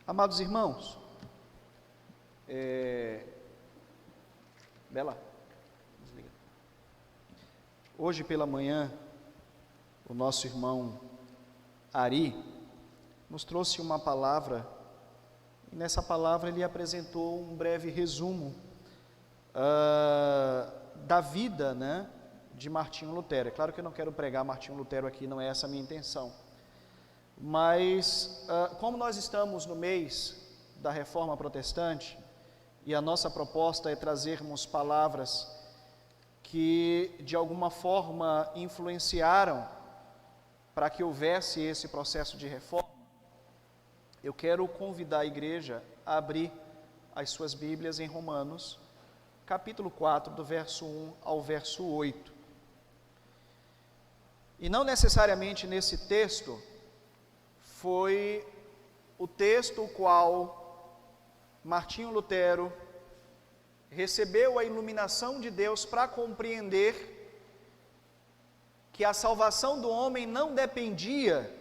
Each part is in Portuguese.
Amados irmãos, Bela, desliga. Hoje pela manhã, o nosso irmão Ari nos trouxe uma palavra, e nessa palavra ele apresentou um breve resumo da vida, de Martinho Lutero. É claro que eu não quero pregar Martinho Lutero aqui, não é essa a minha intenção. Mas, como nós estamos no mês da Reforma Protestante, e a nossa proposta é trazermos palavras que, de alguma forma, influenciaram para que houvesse esse processo de reforma, eu quero convidar a igreja a abrir as suas Bíblias em Romanos, capítulo 4, do verso 1 ao verso 8. E não necessariamente nesse texto foi o texto o qual Martinho Lutero recebeu a iluminação de Deus para compreender que a salvação do homem não dependia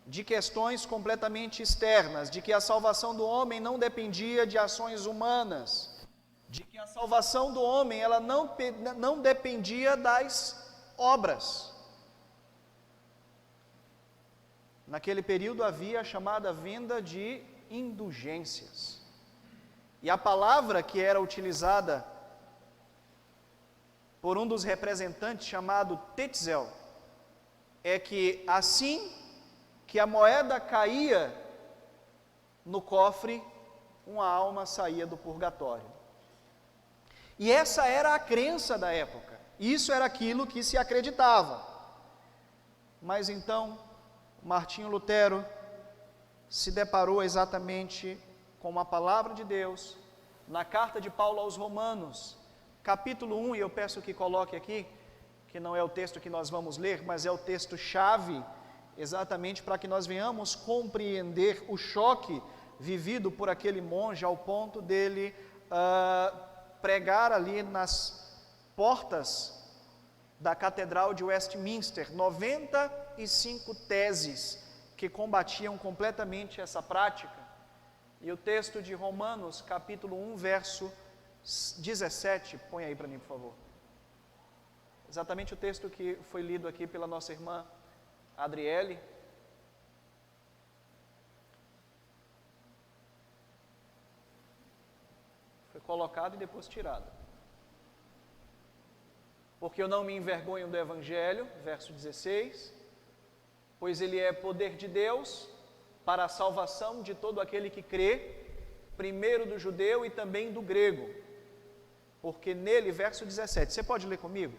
de questões completamente externas, de que a salvação do homem não dependia de ações humanas, de que a salvação do homem ela não dependia das obras. Naquele período havia a chamada venda de indulgências. E a palavra que era utilizada por um dos representantes, chamado Tetzel, é que assim que a moeda caía no cofre, uma alma saía do purgatório. E essa era a crença da época. Isso era aquilo que se acreditava. Mas então, Martinho Lutero se deparou exatamente com uma palavra de Deus, na carta de Paulo aos Romanos, capítulo 1, e eu peço que coloque aqui, que não é o texto que nós vamos ler, mas é o texto-chave, exatamente para que nós venhamos compreender o choque vivido por aquele monge, ao ponto dele pregar ali nas portas da Catedral de Westminster, 95 teses que combatiam completamente essa prática. E o texto de Romanos, capítulo 1, verso 17, põe aí para mim, por favor. Exatamente o texto que foi lido aqui pela nossa irmã Adriele. Foi colocado e depois tirado. Porque eu não me envergonho do Evangelho, verso 16, pois ele é poder de Deus para a salvação de todo aquele que crê, primeiro do judeu e também do grego. Porque nele, verso 17, você pode ler comigo?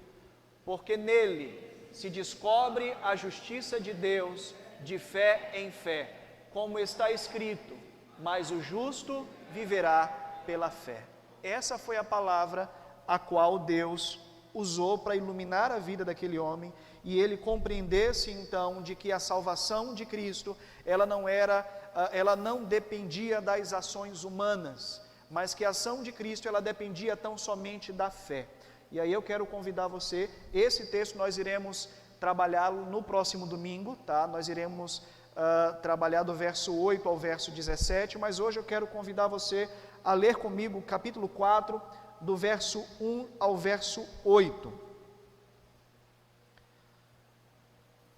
Porque nele se descobre a justiça de Deus de fé em fé, como está escrito, mas o justo viverá pela fé. Essa foi a palavra a qual Deus usou para iluminar a vida daquele homem, e ele compreendesse então de que a salvação de Cristo, ela não dependia das ações humanas, mas que a ação de Cristo, ela dependia tão somente da fé. E aí eu quero convidar você, esse texto nós iremos trabalhá-lo no próximo domingo, tá? Nós iremos trabalhar do verso 8 ao verso 17, mas hoje eu quero convidar você a ler comigo o capítulo 4, do verso 1 ao verso 8.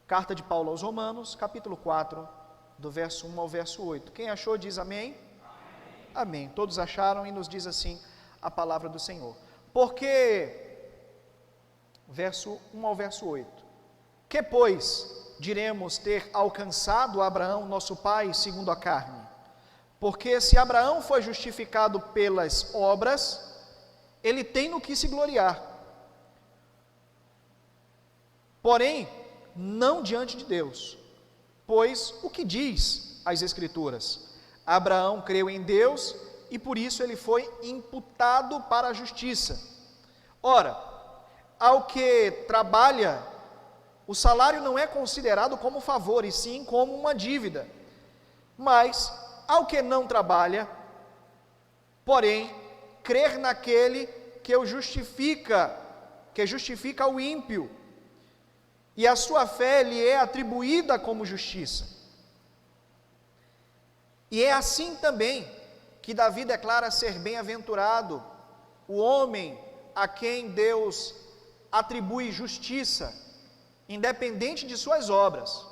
Carta de Paulo aos Romanos, capítulo 4, do verso 1 ao verso 8. Quem achou diz amém? Amém. Amém. Todos acharam, e nos diz assim a palavra do Senhor. Porque, verso 1 ao verso 8, que pois diremos ter alcançado Abraão, nosso pai, segundo a carne? Porque se Abraão foi justificado pelas obras, ele tem no que se gloriar, porém, não diante de Deus, pois o que diz as Escrituras? Abraão creu em Deus, e por isso ele foi imputado para a justiça. Ora, ao que trabalha, o salário não é considerado como favor, e sim como uma dívida. Mas, ao que não trabalha, porém, crer naquele que justifica o ímpio, e a sua fé lhe é atribuída como justiça. E é assim também que Davi declara ser bem-aventurado o homem a quem Deus atribui justiça, independente de suas obras.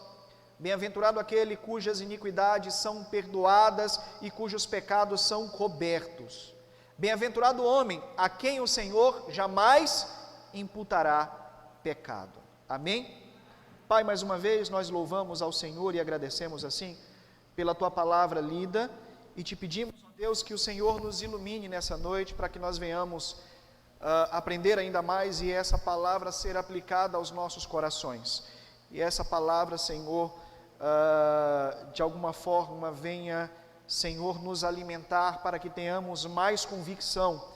Bem-aventurado aquele cujas iniquidades são perdoadas e cujos pecados são cobertos. Bem-aventurado o homem a quem o Senhor jamais imputará pecado. Amém? Pai, mais uma vez nós louvamos ao Senhor e agradecemos assim pela Tua palavra lida e te pedimos, ó Deus, que o Senhor nos ilumine nessa noite para que nós venhamos aprender ainda mais e essa palavra ser aplicada aos nossos corações. E essa palavra, Senhor, de alguma forma venha, Senhor, nos alimentar para que tenhamos mais convicção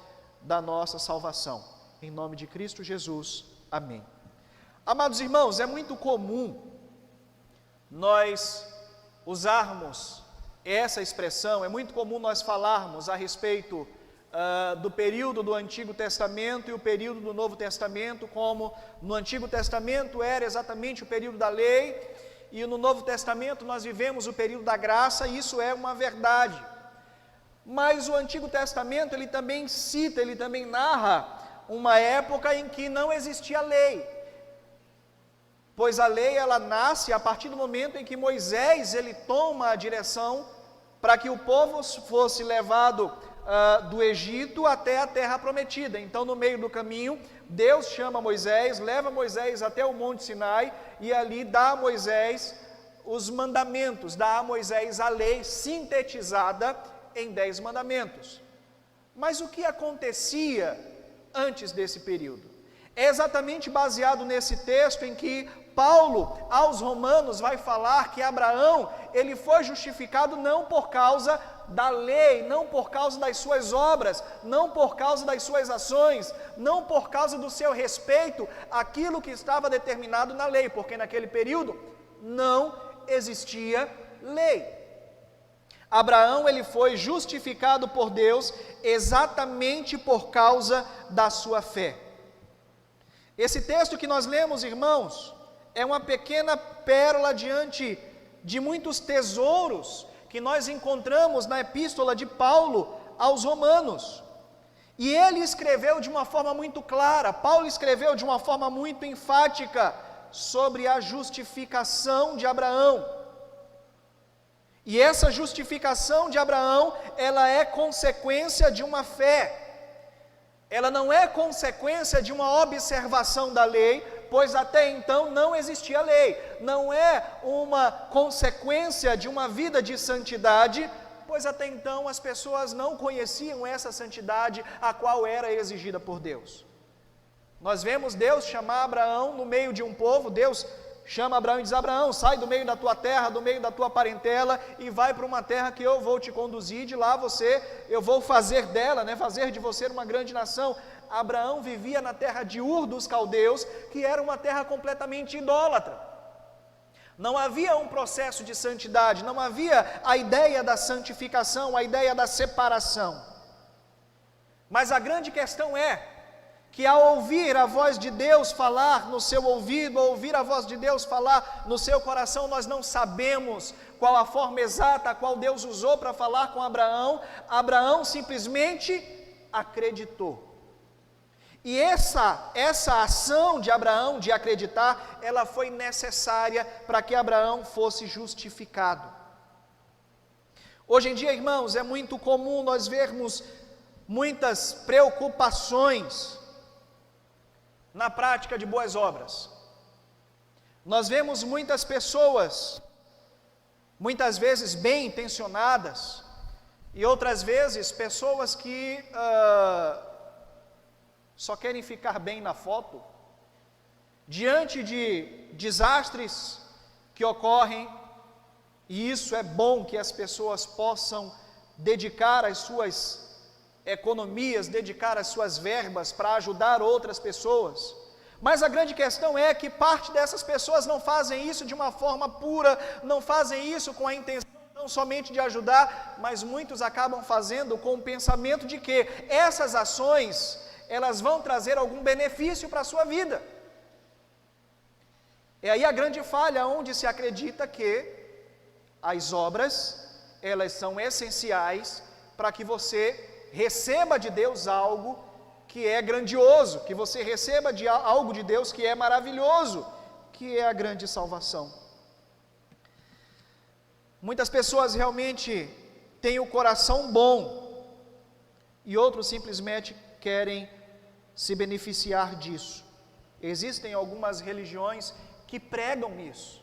da nossa salvação. Em nome de Cristo Jesus. Amém. Amados irmãos, é muito comum nós usarmos essa expressão, é muito comum nós falarmos a respeito do período do Antigo Testamento e o período do Novo Testamento, como no Antigo Testamento era exatamente o período da lei, e no Novo Testamento nós vivemos o período da graça, e isso é uma verdade. Mas o Antigo Testamento, ele também cita, ele também narra uma época em que não existia lei, pois a lei ela nasce a partir do momento em que Moisés ele toma a direção para que o povo fosse levado do Egito até a terra prometida. Então, no meio do caminho, Deus chama Moisés, leva Moisés até o Monte Sinai e ali dá a Moisés os mandamentos, dá a Moisés a lei sintetizada em 10 mandamentos. Mas o que acontecia antes desse período? É exatamente baseado nesse texto em que Paulo, aos Romanos, vai falar que Abraão, ele foi justificado não por causa da lei, não por causa das suas obras, não por causa das suas ações, não por causa do seu respeito àquilo que estava determinado na lei, porque naquele período não existia lei. Abraão, ele foi justificado por Deus exatamente por causa da sua fé. Esse texto que nós lemos, irmãos, é uma pequena pérola diante de muitos tesouros que nós encontramos na epístola de Paulo aos Romanos. E ele escreveu de uma forma muito clara, Paulo escreveu de uma forma muito enfática sobre a justificação de Abraão. E essa justificação de Abraão, ela é consequência de uma fé. Ela não é consequência de uma observação da lei, pois até então não existia lei. Não é uma consequência de uma vida de santidade, pois até então as pessoas não conheciam essa santidade a qual era exigida por Deus. Nós vemos Deus chamar Abraão no meio de um povo. Deus chama Abraão e diz: Abraão, sai do meio da tua terra, do meio da tua parentela e vai para uma terra que eu vou te conduzir, de lá eu vou fazer dela, fazer de você uma grande nação. Abraão vivia na terra de Ur dos Caldeus, que era uma terra completamente idólatra. Não havia um processo de santidade, não havia a ideia da santificação, a ideia da separação. Mas a grande questão é que ao ouvir a voz de Deus falar no seu ouvido, ao ouvir a voz de Deus falar no seu coração, nós não sabemos qual a forma exata a qual Deus usou para falar com Abraão. Abraão simplesmente acreditou. E essa ação de Abraão de acreditar, ela foi necessária para que Abraão fosse justificado. Hoje em dia, irmãos, é muito comum nós vermos muitas preocupações na prática de boas obras. Nós vemos muitas pessoas, muitas vezes bem intencionadas, e outras vezes pessoas que só querem ficar bem na foto, diante de desastres que ocorrem, e isso é bom que as pessoas possam dedicar as suas economias, dedicar as suas verbas para ajudar outras pessoas. Mas a grande questão é que parte dessas pessoas não fazem isso de uma forma pura, não fazem isso com a intenção não somente de ajudar, mas muitos acabam fazendo com o pensamento de que essas ações elas vão trazer algum benefício para a sua vida. É aí a grande falha, onde se acredita que as obras, elas são essenciais para que você receba de Deus algo que é grandioso, que você receba de algo de Deus que é maravilhoso, que é a grande salvação. Muitas pessoas realmente têm o coração bom e outros simplesmente querem se beneficiar disso. Existem algumas religiões que pregam isso,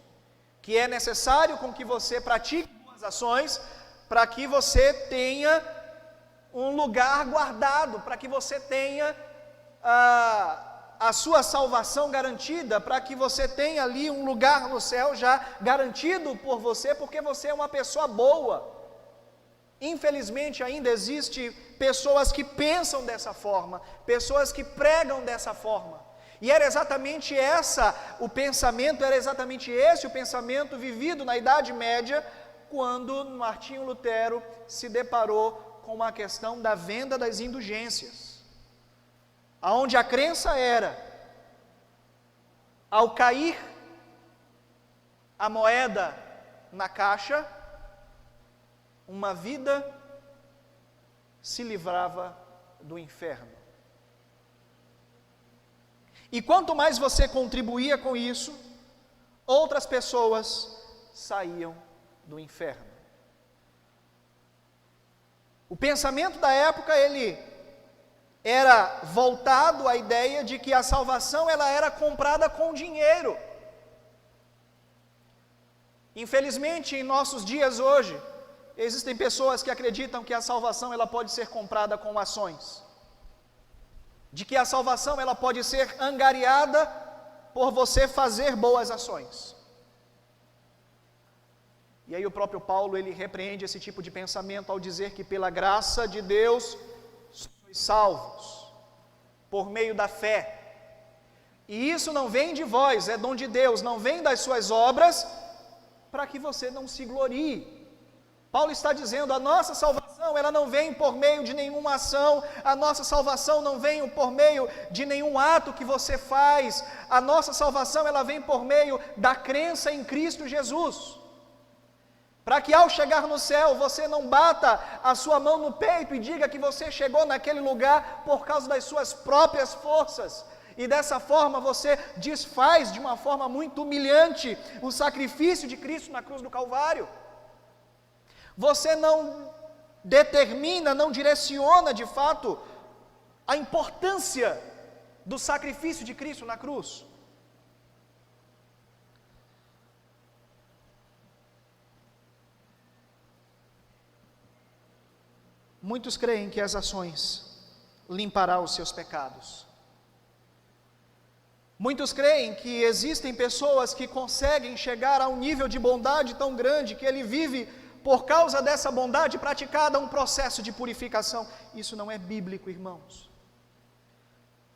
que é necessário com que você pratique boas ações para que você tenha um lugar guardado, para que você tenha a sua salvação garantida, para que você tenha ali um lugar no céu já garantido por você, porque você é uma pessoa boa. Infelizmente ainda existe pessoas que pensam dessa forma, pessoas que pregam dessa forma. E era exatamente esse o pensamento vivido na Idade Média, quando Martinho Lutero se deparou com a questão da venda das indulgências, aonde a crença era, ao cair a moeda na caixa, uma vida se livrava do inferno. E quanto mais você contribuía com isso, outras pessoas saíam do inferno. O pensamento da época, ele era voltado à ideia de que a salvação ela era comprada com dinheiro. Infelizmente, em nossos dias hoje, existem pessoas que acreditam que a salvação ela pode ser comprada com ações, de que a salvação ela pode ser angariada por você fazer boas ações. E aí o próprio Paulo ele repreende esse tipo de pensamento ao dizer que pela graça de Deus sois salvos por meio da fé. E isso não vem de vós, é dom de Deus, não vem das suas obras, para que você não se glorie. Paulo está dizendo, a nossa salvação, ela não vem por meio de nenhuma ação, a nossa salvação não vem por meio de nenhum ato que você faz, a nossa salvação, ela vem por meio da crença em Cristo Jesus. Para que ao chegar no céu, você não bata a sua mão no peito e diga que você chegou naquele lugar por causa das suas próprias forças, e dessa forma você desfaz de uma forma muito humilhante o sacrifício de Cristo na cruz do Calvário. Você não determina, não direciona de fato a importância do sacrifício de Cristo na cruz. Muitos creem que as ações limparão os seus pecados. Muitos creem que existem pessoas que conseguem chegar a um nível de bondade tão grande que ele vive por causa dessa bondade praticada, um processo de purificação. Isso não é bíblico, irmãos.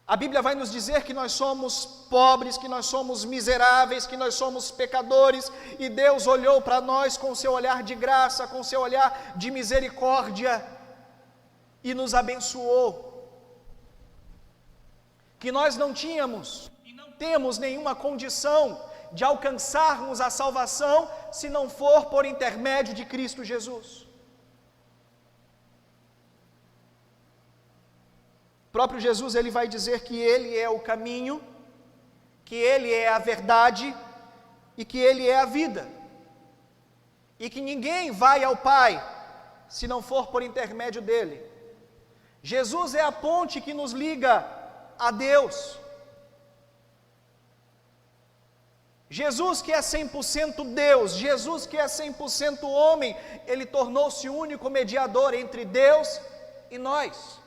A Bíblia vai nos dizer que nós somos pobres, que nós somos miseráveis, que nós somos pecadores, e Deus olhou para nós com seu olhar de graça, com seu olhar de misericórdia, e nos abençoou. Que nós não tínhamos e não temos nenhuma condição de alcançarmos a salvação, se não for por intermédio de Cristo Jesus. O próprio Jesus, ele vai dizer que Ele é o caminho, que Ele é a verdade, e que Ele é a vida, e que ninguém vai ao Pai, se não for por intermédio dEle. Jesus é a ponte que nos liga a Deus. Jesus que é 100% Deus, Jesus que é 100% homem, Ele tornou-se o único mediador entre Deus e nós.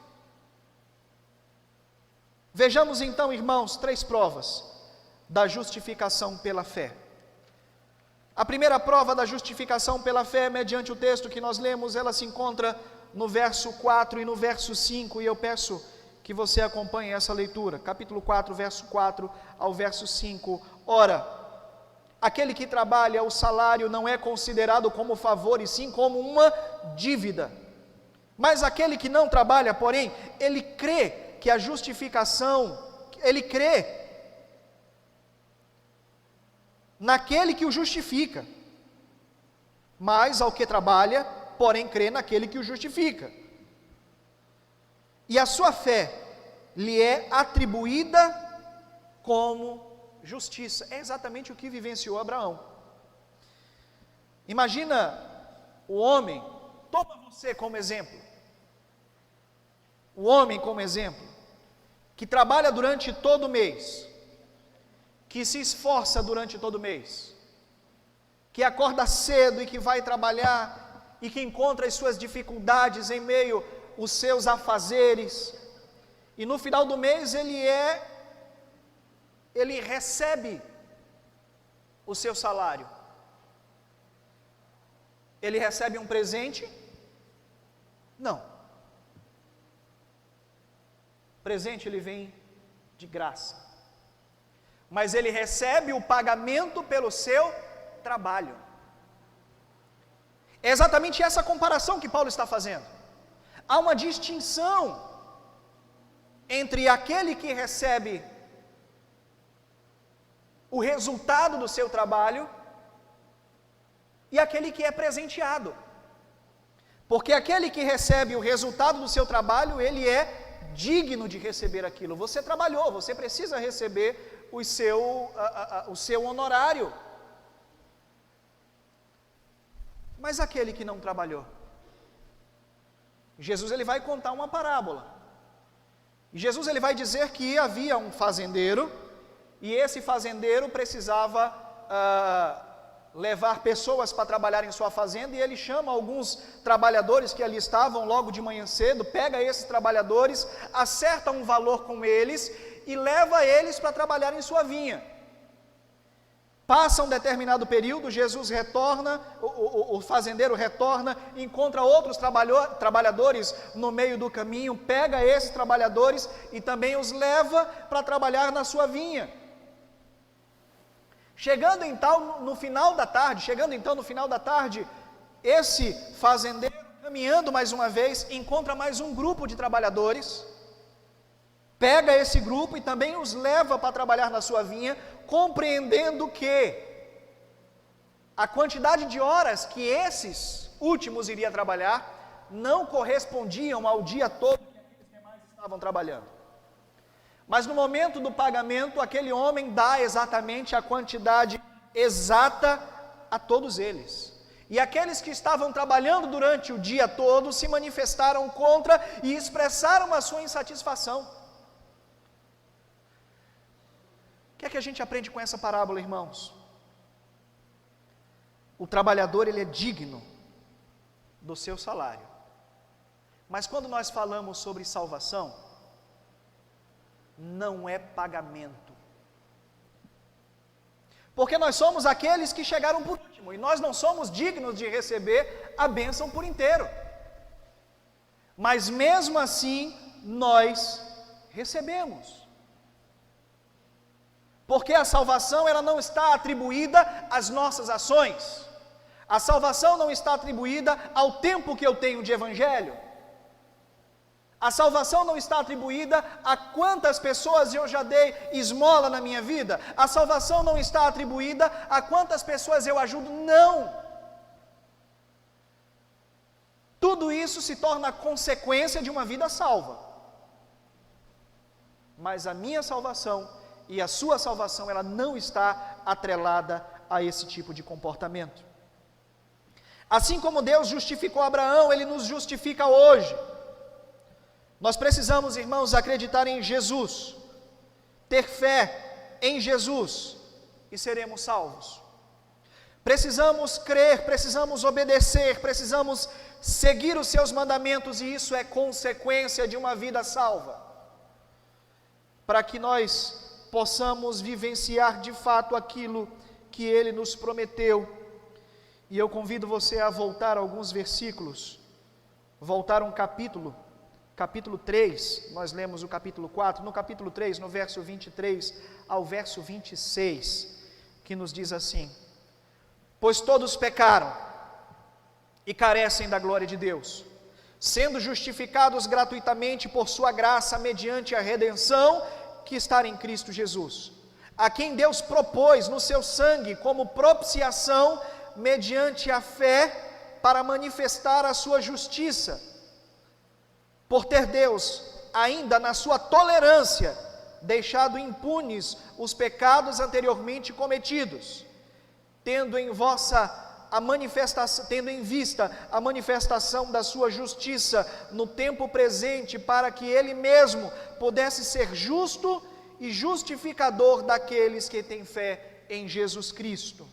Vejamos então, irmãos, 3 provas da justificação pela fé. A primeira prova da justificação pela fé, mediante o texto que nós lemos, ela se encontra no verso 4 e no verso 5, e eu peço que você acompanhe essa leitura, capítulo 4, verso 4 ao verso 5. Ora, aquele que trabalha, o salário não é considerado como favor, e sim como uma dívida. Mas aquele que não trabalha, porém, ele crê que a justificação, ele crê naquele que o justifica. Mas ao que trabalha, porém crê naquele que o justifica. E a sua fé lhe é atribuída como justiça. É exatamente o que vivenciou Abraão. Imagina o homem, toma você como exemplo. O homem como exemplo, que trabalha durante todo o mês, que se esforça durante todo o mês, que acorda cedo e que vai trabalhar e que encontra as suas dificuldades em meio aos seus afazeres, e no final do mês ele recebe o seu salário. Ele recebe um presente? Não. O presente ele vem de graça. Mas ele recebe o pagamento pelo seu trabalho. É exatamente essa comparação que Paulo está fazendo. Há uma distinção entre aquele que recebe o resultado do seu trabalho e aquele que é presenteado. Porque aquele que recebe o resultado do seu trabalho, ele é digno de receber aquilo. Você trabalhou, você precisa receber o seu honorário. Mas aquele que não trabalhou, Jesus ele vai contar uma parábola. E Jesus ele vai dizer que havia um fazendeiro, e esse fazendeiro precisava levar pessoas para trabalhar em sua fazenda, e ele chama alguns trabalhadores que ali estavam logo de manhã cedo, pega esses trabalhadores, acerta um valor com eles e leva eles para trabalhar em sua vinha. Passa um determinado período, Jesus retorna, o fazendeiro retorna, encontra outros trabalhadores no meio do caminho, pega esses trabalhadores e também os leva para trabalhar na sua vinha. Chegando então no final da tarde, esse fazendeiro, caminhando mais uma vez, encontra mais um grupo de trabalhadores, pega esse grupo e também os leva para trabalhar na sua vinha, compreendendo que a quantidade de horas que esses últimos iriam trabalhar não correspondiam ao dia todo que aqueles demais estavam trabalhando. Mas no momento do pagamento, aquele homem dá exatamente a quantidade exata a todos eles. E aqueles que estavam trabalhando durante o dia todo se manifestaram contra e expressaram a sua insatisfação. O que é que a gente aprende com essa parábola, irmãos? O trabalhador, ele é digno do seu salário. Mas quando nós falamos sobre salvação, não é pagamento. Porque nós somos aqueles que chegaram por último, e nós não somos dignos de receber a bênção por inteiro. Mas mesmo assim, nós recebemos. Porque a salvação ela não está atribuída às nossas ações. A salvação não está atribuída ao tempo que eu tenho de evangelho. A salvação não está atribuída a quantas pessoas eu já dei esmola na minha vida. A salvação não está atribuída a quantas pessoas eu ajudo. Não. Tudo isso se torna consequência de uma vida salva. Mas a minha salvação e a sua salvação, ela não está atrelada a esse tipo de comportamento. Assim como Deus justificou Abraão, Ele nos justifica hoje. Nós precisamos, irmãos, acreditar em Jesus, ter fé em Jesus e seremos salvos. Precisamos crer, precisamos obedecer, precisamos seguir os seus mandamentos, e isso é consequência de uma vida salva. Para que nós possamos vivenciar de fato aquilo que Ele nos prometeu. E eu convido você a voltar alguns versículos, voltar um capítulo 3, nós lemos o capítulo 4, no capítulo 3, no verso 23 ao verso 26, que nos diz assim: pois todos pecaram e carecem da glória de Deus, sendo justificados gratuitamente por sua graça, mediante a redenção que está em Cristo Jesus, a quem Deus propôs no seu sangue como propiciação mediante a fé para manifestar a sua justiça, por ter Deus, ainda na sua tolerância, deixado impunes os pecados anteriormente cometidos, tendo em vista a manifestação da sua justiça no tempo presente, para que ele mesmo pudesse ser justo e justificador daqueles que têm fé em Jesus Cristo.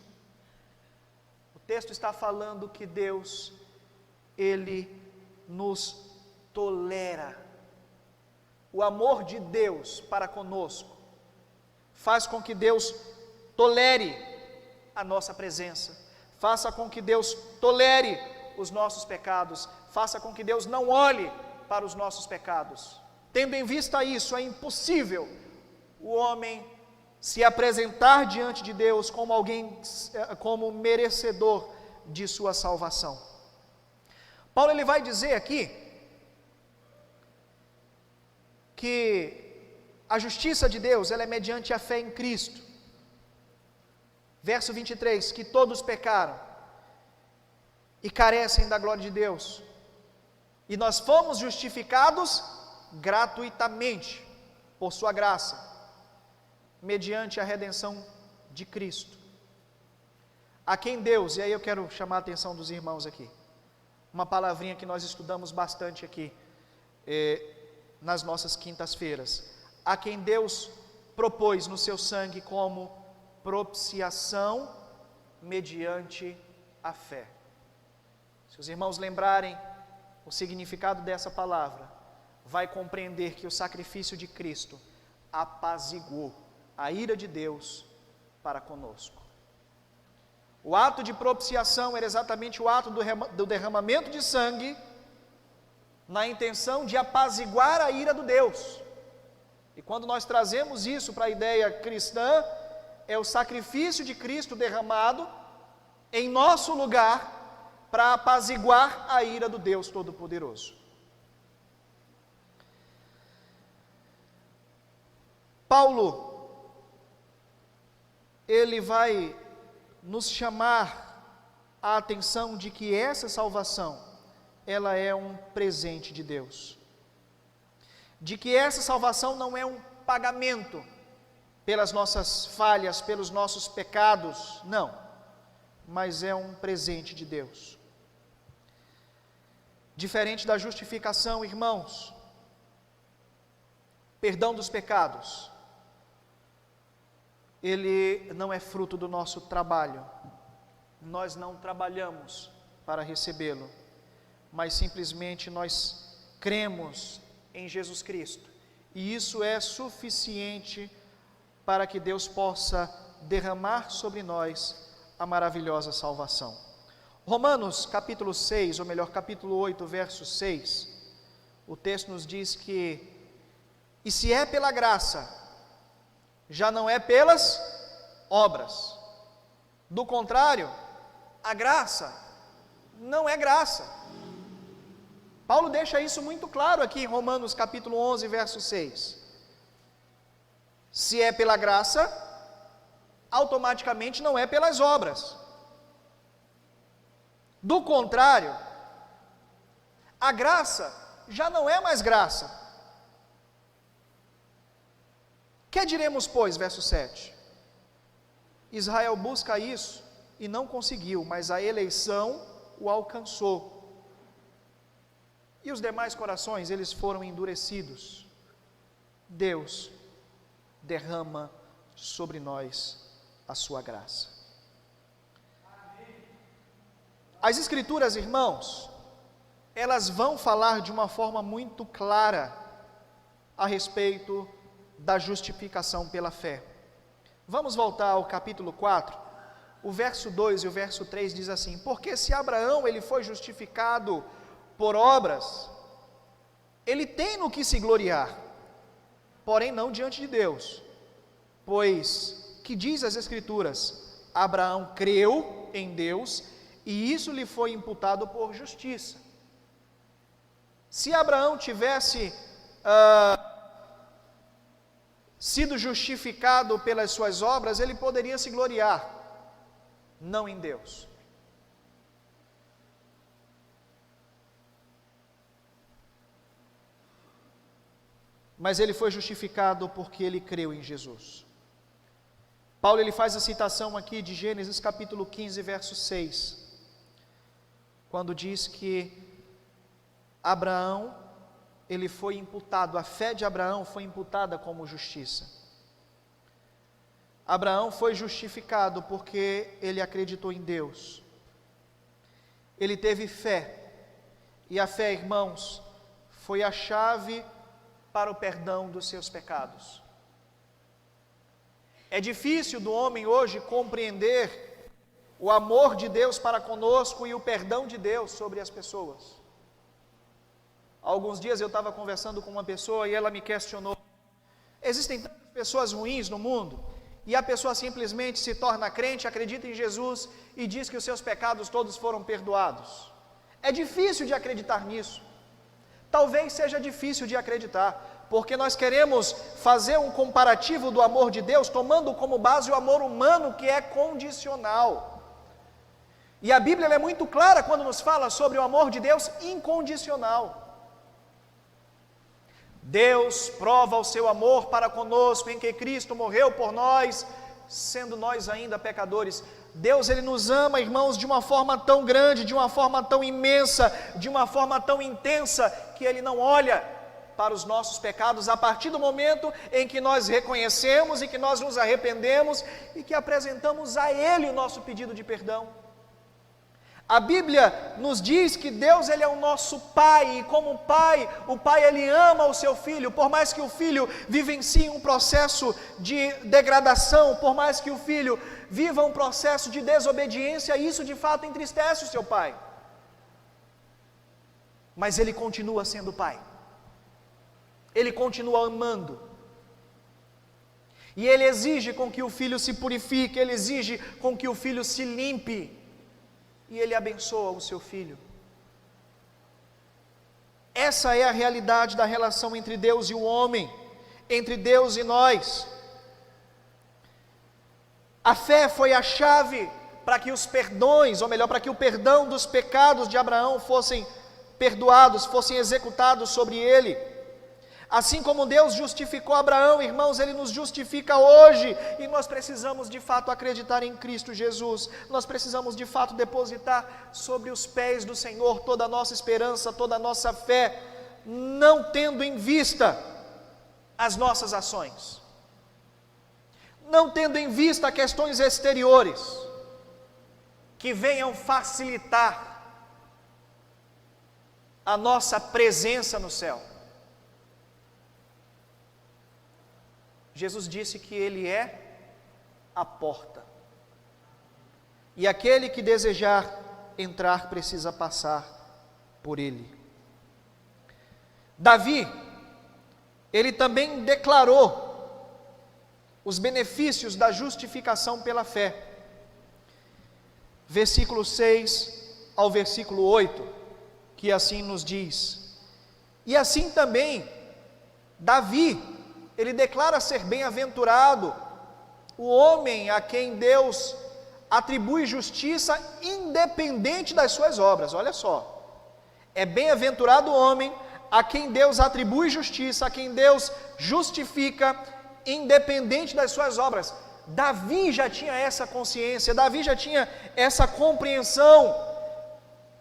O texto está falando que Deus, Ele nos tolera. O amor de Deus para conosco faz com que Deus tolere a nossa presença, faça com que Deus tolere os nossos pecados, faça com que Deus não olhe para os nossos pecados. Tendo em vista isso, é impossível o homem se apresentar diante de Deus como alguém, como merecedor de sua salvação. Paulo ele vai dizer aqui que a justiça de Deus ela é mediante a fé em Cristo. Verso 23, que todos pecaram e carecem da glória de Deus, e nós fomos justificados gratuitamente por sua graça, mediante a redenção de Cristo, a quem Deus, e aí eu quero chamar a atenção dos irmãos aqui, uma palavrinha que nós estudamos bastante aqui, nas nossas quintas-feiras, a quem Deus propôs no seu sangue como propiciação mediante a fé. Se os irmãos lembrarem o significado dessa palavra, vai compreender que o sacrifício de Cristo apaziguou a ira de Deus para conosco. O ato de propiciação era exatamente o ato do derramamento de sangue, na intenção de apaziguar a ira do Deus. E quando nós trazemos isso para a ideia cristã, é o sacrifício de Cristo derramado em nosso lugar para apaziguar a ira do Deus Todo-Poderoso. Paulo, ele vai nos chamar a atenção de que essa salvação, ela é um presente de Deus. De que essa salvação não é um pagamento pelas nossas falhas, pelos nossos pecados, não, mas é um presente de Deus. Diferente da justificação, irmãos, perdão dos pecados, ele não é fruto do nosso trabalho, nós não trabalhamos para recebê-lo, mas simplesmente nós cremos em Jesus Cristo, e isso é suficiente para que Deus possa derramar sobre nós a maravilhosa salvação. Romanos capítulo 6, ou melhor, capítulo 8, verso 6, o texto nos diz que, e se é pela graça, já não é pelas obras. Do contrário, a graça não é graça. Paulo deixa isso muito claro aqui em Romanos capítulo 11, verso 6. Se é pela graça, automaticamente não é pelas obras. Do contrário, a graça já não é mais graça. Que diremos, pois, verso 7? Israel busca isso e não conseguiu, mas a eleição o alcançou. E os demais corações, eles foram endurecidos. Deus derrama sobre nós a sua graça. As Escrituras, irmãos, elas vão falar de uma forma muito clara a respeito da justificação pela fé. Vamos voltar ao capítulo 4, o verso 2 e o verso 3 diz assim: porque se Abraão ele foi justificado por obras, ele tem no que se gloriar, porém não diante de Deus, pois, que diz as Escrituras, Abraão creu em Deus, e isso lhe foi imputado por justiça. Se Abraão tivesse sido justificado pelas suas obras, ele poderia se gloriar, não em Deus. mas ele foi justificado porque ele creu em Jesus. Paulo ele faz a citação aqui de Gênesis capítulo 15, verso 6, quando diz que Abraão, ele foi imputado, a fé de Abraão foi imputada como justiça. Abraão foi justificado porque ele acreditou em Deus. Ele teve fé, e a fé, irmãos, foi a chave para o perdão dos seus pecados. É difícil do homem hoje compreender o amor de Deus para conosco e o perdão de Deus sobre as pessoas. Há alguns dias eu estava conversando com uma pessoa e ela me questionou: existem tantas pessoas ruins no mundo, e a pessoa simplesmente se torna crente, acredita em Jesus e diz que os seus pecados todos foram perdoados. É difícil de acreditar nisso. Talvez seja difícil de acreditar, porque nós queremos fazer um comparativo do amor de Deus, tomando como base o amor humano, que é condicional. E a Bíblia é muito clara quando nos fala sobre o amor de Deus incondicional. Deus prova o seu amor para conosco em que Cristo morreu por nós, sendo nós ainda pecadores. Deus, ele nos ama, irmãos, de uma forma tão grande, de uma forma tão imensa, de uma forma tão intensa, que ele não olha para os nossos pecados a partir do momento em que nós reconhecemos e que nós nos arrependemos e que apresentamos a ele o nosso pedido de perdão. A Bíblia nos diz que Deus, ele é o nosso Pai, e como Pai, o Pai ele ama o seu Filho, por mais que o Filho vivencie um processo de degradação, por mais que o Filho viva um processo de desobediência, isso de fato entristece o seu Pai. Mas ele continua sendo Pai, ele continua amando, e ele exige com que o Filho se purifique, ele exige com que o Filho se limpe, e ele abençoa o seu Filho. Essa é a realidade da relação entre Deus e o homem, entre Deus e nós. A fé foi a chave para que os perdões, ou melhor, para que o perdão dos pecados de Abraão fossem perdoados, fossem executados sobre ele. Assim como Deus justificou Abraão, irmãos, ele nos justifica hoje, e nós precisamos de fato acreditar em Cristo Jesus. Nós precisamos de fato depositar sobre os pés do Senhor toda a nossa esperança, toda a nossa fé, não tendo em vista as nossas ações, não tendo em vista questões exteriores que venham facilitar a nossa presença no céu. Jesus disse que ele é a porta, e aquele que desejar entrar precisa passar por ele. Davi, ele também declarou os benefícios da justificação pela fé. Versículo 6 ao versículo 8, que assim nos diz: e assim também Davi, ele declara ser bem-aventurado o homem a quem Deus atribui justiça independente das suas obras. Olha só, é bem-aventurado o homem a quem Deus atribui justiça, a quem Deus justifica independente das suas obras. Davi já tinha essa consciência, Davi já tinha essa compreensão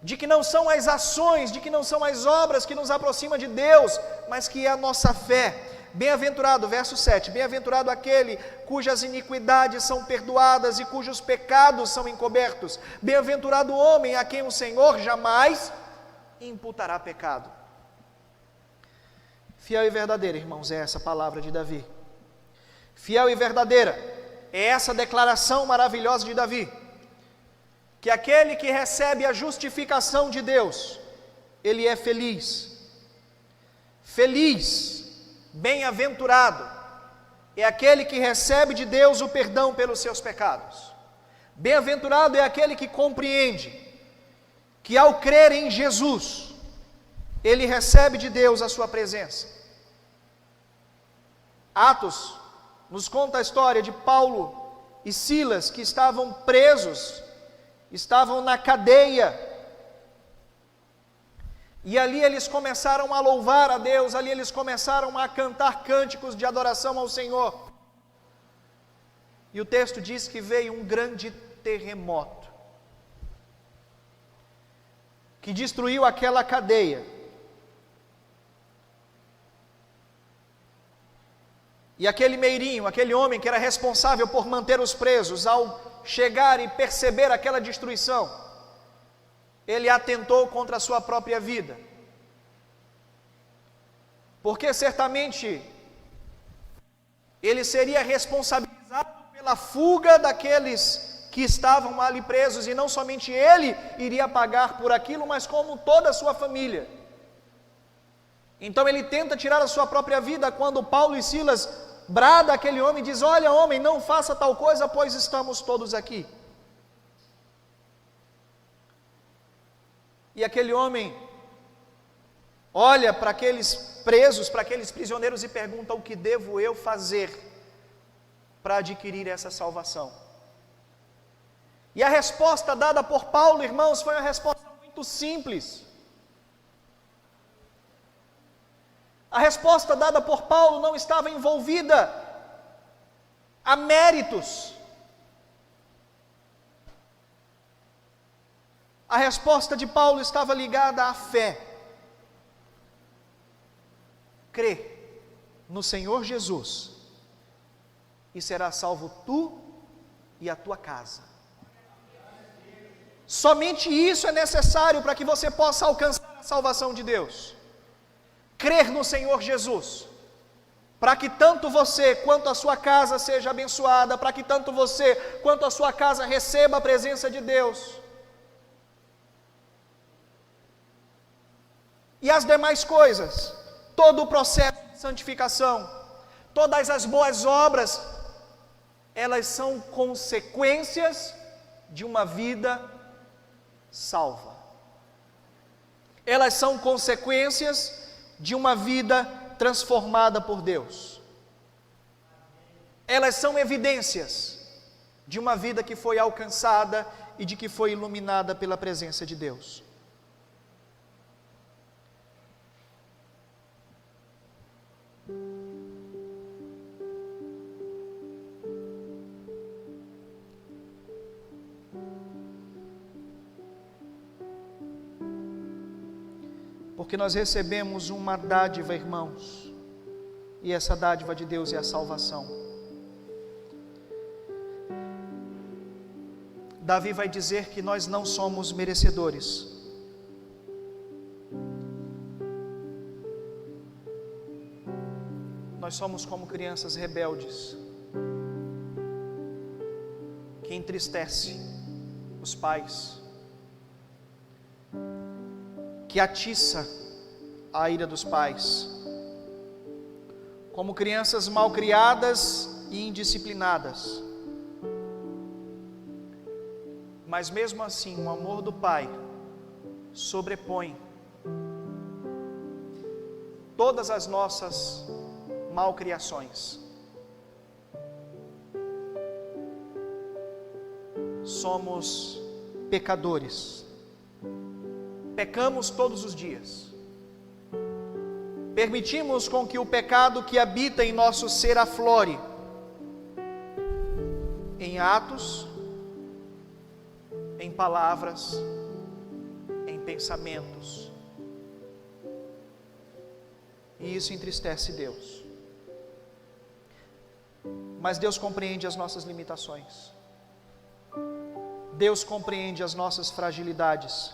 de que não são as ações, de que não são as obras que nos aproximam de Deus, mas que é a nossa fé. Bem-aventurado, verso 7, bem-aventurado aquele cujas iniquidades são perdoadas e cujos pecados são encobertos. Bem-aventurado o homem a quem o Senhor jamais imputará pecado. Fiel e verdadeira, irmãos, é essa palavra de Davi. Fiel e verdadeira é essa declaração maravilhosa de Davi, que aquele que recebe a justificação de Deus, ele é feliz. Feliz, bem-aventurado é aquele que recebe de Deus o perdão pelos seus pecados. Bem-aventurado é aquele que compreende que ao crer em Jesus, ele recebe de Deus a sua presença. Atos nos conta a história de Paulo e Silas, que estavam presos, estavam na cadeia, E ali eles começaram a louvar a Deus, ali eles começaram a cantar cânticos de adoração ao Senhor. E o texto diz que veio um grande terremoto, que destruiu aquela cadeia. E aquele meirinho, aquele homem que era responsável por manter os presos, ao chegar e perceber aquela destruição, ele atentou contra a sua própria vida, porque certamente ele seria responsabilizado pela fuga daqueles que estavam ali presos, e não somente ele iria pagar por aquilo, mas como toda a sua família. Então ele tenta tirar a sua própria vida, quando Paulo e Silas brada aquele homem e diz: olha, homem, não faça tal coisa, pois estamos todos aqui. E aquele homem olha para aqueles presos, para aqueles prisioneiros e pergunta: o que devo eu fazer para adquirir essa salvação? E a resposta dada por Paulo, irmãos, foi uma resposta muito simples. A resposta dada por Paulo não estava envolvida a méritos. A resposta de Paulo estava ligada à fé. Crê no Senhor Jesus e serás salvo tu e a tua casa. Somente isso é necessário para que você possa alcançar a salvação de Deus. Crer no Senhor Jesus, para que tanto você quanto a sua casa seja abençoada, para que tanto você quanto a sua casa receba a presença de Deus. E as demais coisas, todo o processo de santificação, todas as boas obras, elas são consequências de uma vida salva. Elas são consequências de uma vida transformada por Deus. Elas são evidências de uma vida que foi alcançada e de que foi iluminada pela presença de Deus. Porque nós recebemos uma dádiva, irmãos, e essa dádiva de Deus é a salvação. Davi vai dizer que nós não somos merecedores. Nós somos como crianças rebeldes, que entristece os pais, que atiça a ira dos pais, como crianças mal criadas e indisciplinadas. Mas mesmo assim, o amor do Pai sobrepõe todas as nossas malcriações. Somos pecadores. Pecamos todos os dias. Permitimos com que o pecado que habita em nosso ser aflore em atos, em palavras, em pensamentos. E isso entristece Deus. Mas Deus compreende as nossas limitações. Deus compreende as nossas fragilidades.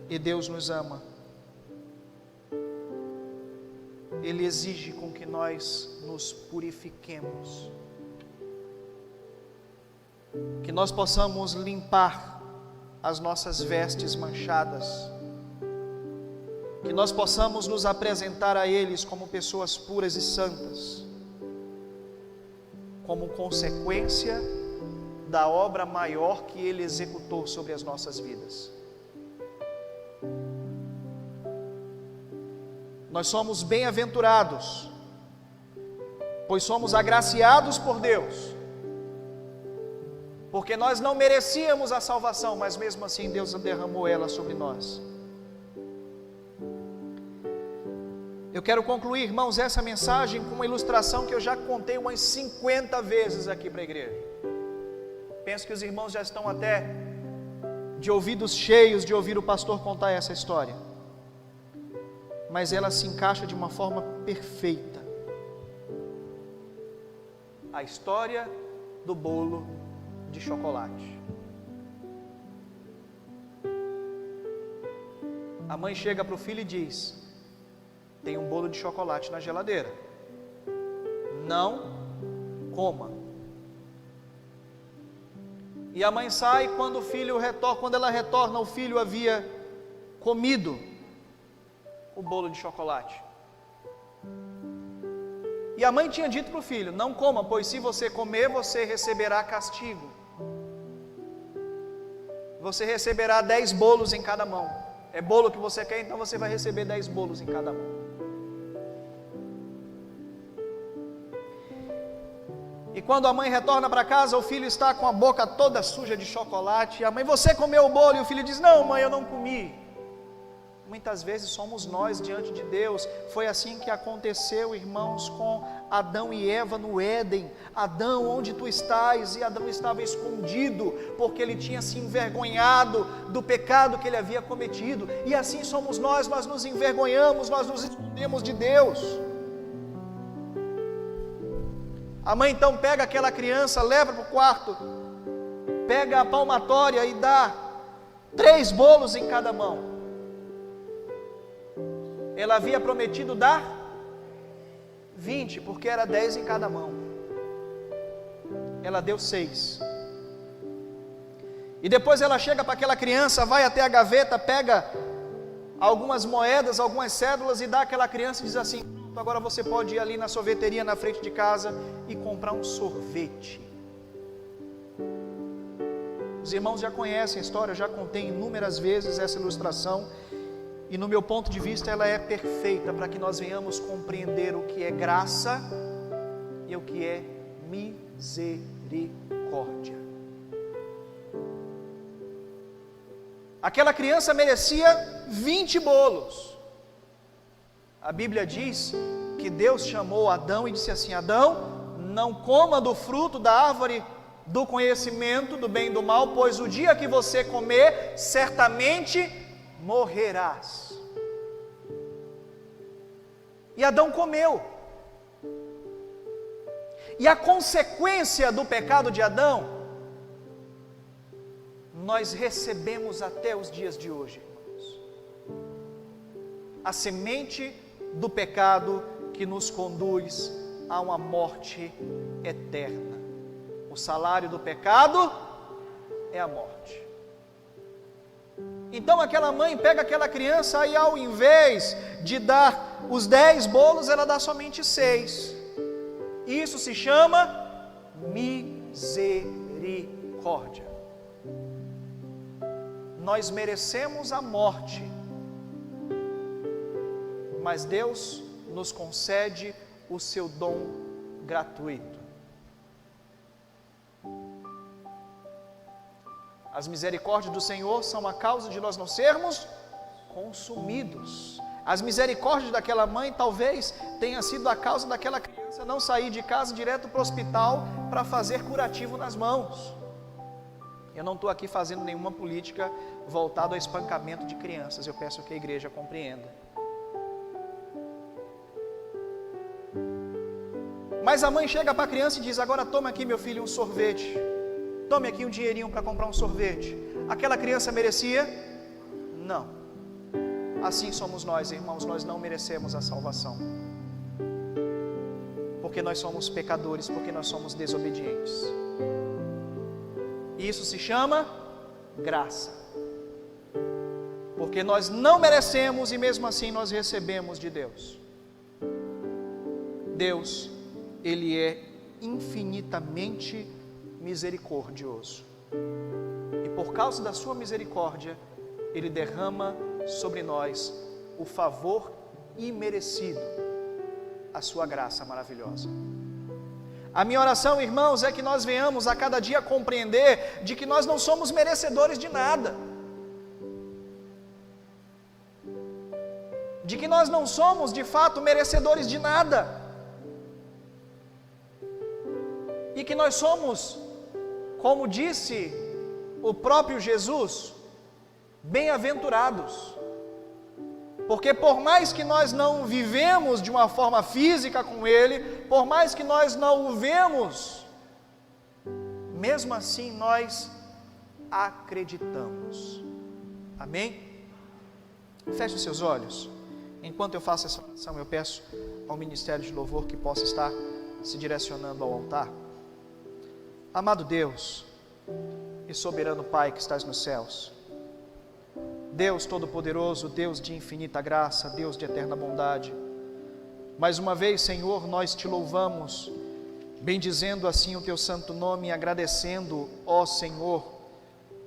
E Deus nos ama. Ele exige com que nós nos purifiquemos, que nós possamos limpar as nossas vestes manchadas, que nós possamos nos apresentar a eles como pessoas puras e santas, como consequência da obra maior que Ele executou sobre as nossas vidas. Nós somos bem-aventurados, pois somos agraciados por Deus, porque nós não merecíamos a salvação, mas mesmo assim Deus derramou ela sobre nós. Eu quero concluir, irmãos, essa mensagem com uma ilustração que eu já contei umas 50 vezes aqui para a igreja. Penso que os irmãos já estão até de ouvidos cheios de ouvir o pastor contar essa história, mas ela se encaixa de uma forma perfeita. A história do bolo de chocolate. A mãe chega para o filho e diz: tem um bolo de chocolate na geladeira, não coma. E a mãe sai, quando ela retorna, o filho havia comido o bolo de chocolate. E a mãe tinha dito para o filho: não coma, pois se você comer, você receberá castigo. Você receberá 10 bolos em cada mão. É bolo que você quer, então você vai receber 10 bolos em cada mão. E quando a mãe retorna para casa, o filho está com a boca toda suja de chocolate. E a mãe: você comeu o bolo? E o filho diz: não, mãe, eu não comi. Muitas vezes somos nós diante de Deus. Foi assim que aconteceu, irmãos, com Adão e Eva no Éden. Adão, onde tu estás? E Adão estava escondido, porque ele tinha se envergonhado do pecado que ele havia cometido. E assim somos nós nos envergonhamos, nós nos escondemos de Deus. A mãe então pega aquela criança, leva para o quarto, pega a palmatória e dá 3 bolos em cada mão. Ela havia prometido dar 20, porque era 10 em cada mão. Ela deu 6. E depois ela chega para aquela criança, vai até a gaveta, pega algumas moedas, algumas cédulas e dá àquela criança e diz assim: agora você pode ir ali na sorveteria na frente de casa e comprar um sorvete. Os irmãos já conhecem a história, eu já contei inúmeras vezes essa ilustração. E no meu ponto de vista ela é perfeita para que nós venhamos compreender o que é graça e o que é misericórdia. Aquela criança merecia 20 bolos. A Bíblia diz que Deus chamou Adão e disse assim: Adão, não coma do fruto da árvore do conhecimento do bem e do mal, pois o dia que você comer, certamente morrerás. E Adão comeu. E a consequência do pecado de Adão, nós recebemos até os dias de hoje, irmãos. A semente do pecado que nos conduz a uma morte eterna. O salário do pecado é a morte. Então aquela mãe pega aquela criança e ao invés de dar os 10 bolos, ela dá somente 6. Isso se chama misericórdia. Nós merecemos a morte, mas Deus nos concede o seu dom gratuito. As misericórdias do Senhor são a causa de nós não sermos consumidos. As misericórdias daquela mãe talvez tenha sido a causa daquela criança não sair de casa direto para o hospital para fazer curativo nas mãos. Eu não estou aqui fazendo nenhuma política voltada ao espancamento de crianças. Eu peço que a igreja compreenda. Mas a mãe chega para a criança e diz: agora toma aqui, meu filho, um sorvete. Tome aqui um dinheirinho para comprar um sorvete. Aquela criança merecia? Não. Assim somos nós, irmãos, nós não merecemos a salvação. Porque nós somos pecadores, porque nós somos desobedientes. E isso se chama graça. Porque nós não merecemos e mesmo assim nós recebemos de Deus. Deus, Ele é infinitamente misericordioso. E por causa da sua misericórdia, Ele derrama sobre nós o favor imerecido, a sua graça maravilhosa. A minha oração, irmãos, é que nós venhamos a cada dia compreender de que nós não somos merecedores de nada. De que nós não somos, de fato, merecedores de nada. E que nós somos, como disse o próprio Jesus, bem-aventurados. Porque por mais que nós não vivemos de uma forma física com Ele, por mais que nós não o vemos, mesmo assim nós acreditamos. Amém? Feche os seus olhos. Enquanto eu faço essa oração, eu peço ao Ministério de Louvor que possa estar se direcionando ao altar. Amado Deus e soberano Pai que estás nos céus, Deus Todo-Poderoso, Deus de infinita graça, Deus de eterna bondade, mais uma vez, Senhor, nós te louvamos, bendizendo assim o teu santo nome, agradecendo, ó Senhor,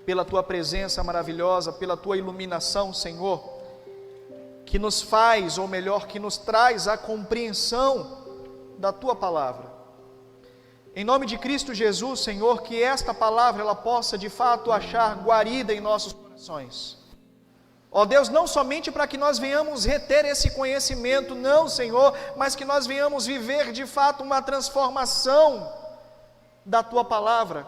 pela tua presença maravilhosa, pela tua iluminação, Senhor, que nos faz, ou melhor, que nos traz a compreensão da tua palavra. Em nome de Cristo Jesus, Senhor, que esta palavra ela possa de fato achar guarida em nossos corações. Ó Deus, não somente para que nós venhamos reter esse conhecimento, não, Senhor, mas que nós venhamos viver de fato uma transformação da tua palavra.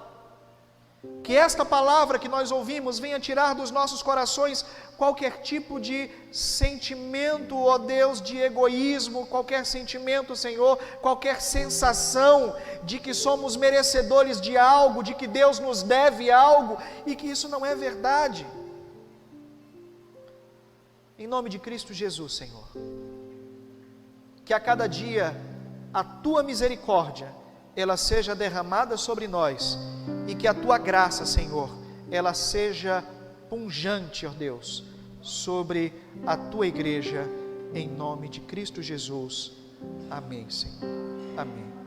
Que esta palavra que nós ouvimos venha tirar dos nossos corações qualquer tipo de sentimento, ó Deus, de egoísmo, qualquer sentimento, Senhor, qualquer sensação de que somos merecedores de algo, de que Deus nos deve algo, e que isso não é verdade. Em nome de Cristo Jesus, Senhor, que a cada dia a tua misericórdia ela seja derramada sobre nós, e que a tua graça, Senhor, ela seja pungente, ó Deus, sobre a tua igreja, em nome de Cristo Jesus. Amém, Senhor. Amém.